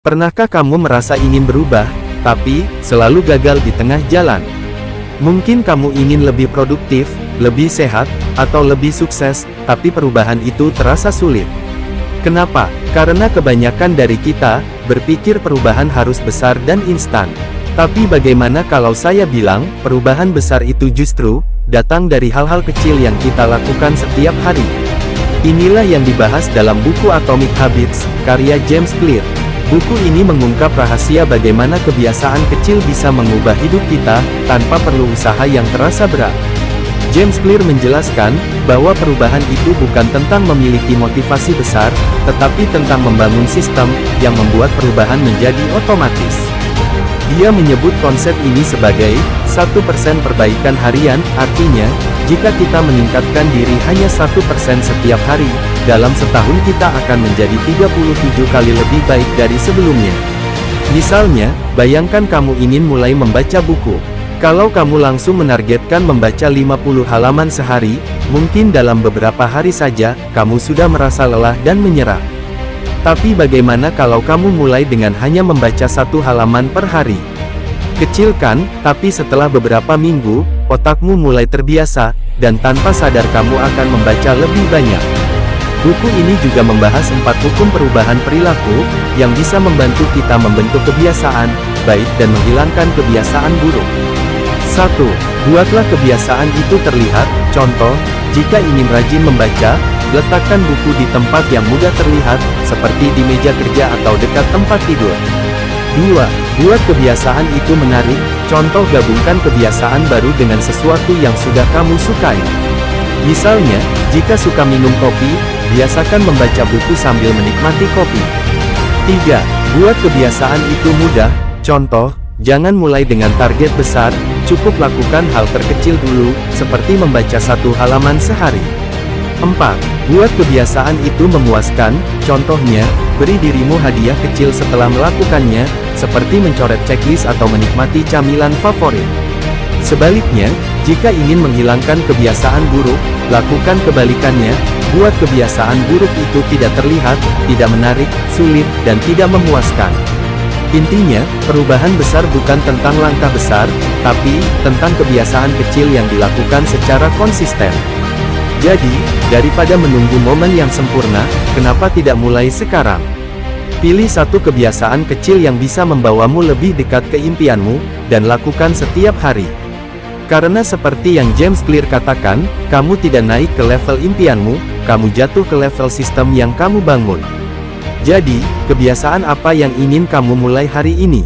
Pernahkah kamu merasa ingin berubah, tapi selalu gagal di tengah jalan? Mungkin kamu ingin lebih produktif, lebih sehat, atau lebih sukses, tapi perubahan itu terasa sulit. Kenapa? Karena kebanyakan dari kita berpikir perubahan harus besar dan instan. Tapi bagaimana kalau saya bilang, perubahan besar itu justru datang dari hal-hal kecil yang kita lakukan setiap hari? Inilah yang dibahas dalam buku Atomic Habits, karya James Clear. Buku ini mengungkap rahasia bagaimana kebiasaan kecil bisa mengubah hidup kita, tanpa perlu usaha yang terasa berat. James Clear menjelaskan, bahwa perubahan itu bukan tentang memiliki motivasi besar, tetapi tentang membangun sistem, yang membuat perubahan menjadi otomatis. Dia menyebut konsep ini sebagai 1% perbaikan harian, artinya, jika kita meningkatkan diri hanya 1% setiap hari, dalam setahun kita akan menjadi 37 kali lebih baik dari sebelumnya. Misalnya, bayangkan kamu ingin mulai membaca buku. Kalau kamu langsung menargetkan membaca 50 halaman sehari, mungkin dalam beberapa hari saja, kamu sudah merasa lelah dan menyerah. Tapi bagaimana kalau kamu mulai dengan hanya membaca 1 halaman per hari? Kecil kan, tapi setelah beberapa minggu, otakmu mulai terbiasa, dan tanpa sadar kamu akan membaca lebih banyak. Buku ini juga membahas 4 hukum perubahan perilaku, yang bisa membantu kita membentuk kebiasaan baik dan menghilangkan kebiasaan buruk. 1. Buatlah kebiasaan itu terlihat. Contoh, jika ingin rajin membaca, letakkan buku di tempat yang mudah terlihat, seperti di meja kerja atau dekat tempat tidur. 2. Buat kebiasaan itu menarik. Contoh, gabungkan kebiasaan baru dengan sesuatu yang sudah kamu sukai. Misalnya, jika suka minum kopi, biasakan membaca buku sambil menikmati kopi. 3. Buat kebiasaan itu mudah. Contoh, jangan mulai dengan target besar, cukup lakukan hal terkecil dulu, seperti membaca 1 halaman sehari. 4. Buat kebiasaan itu memuaskan. Contohnya, beri dirimu hadiah kecil setelah melakukannya, seperti mencoret checklist atau menikmati camilan favorit. Sebaliknya, jika ingin menghilangkan kebiasaan buruk, lakukan kebalikannya. Buat kebiasaan buruk itu tidak terlihat, tidak menarik, sulit, dan tidak memuaskan. Intinya, perubahan besar bukan tentang langkah besar, tapi tentang kebiasaan kecil yang dilakukan secara konsisten. Jadi, daripada menunggu momen yang sempurna, kenapa tidak mulai sekarang? Pilih satu kebiasaan kecil yang bisa membawamu lebih dekat ke impianmu, dan lakukan setiap hari. Karena seperti yang James Clear katakan, kamu tidak naik ke level impianmu, kamu jatuh ke level sistem yang kamu bangun. Jadi, kebiasaan apa yang ingin kamu mulai hari ini?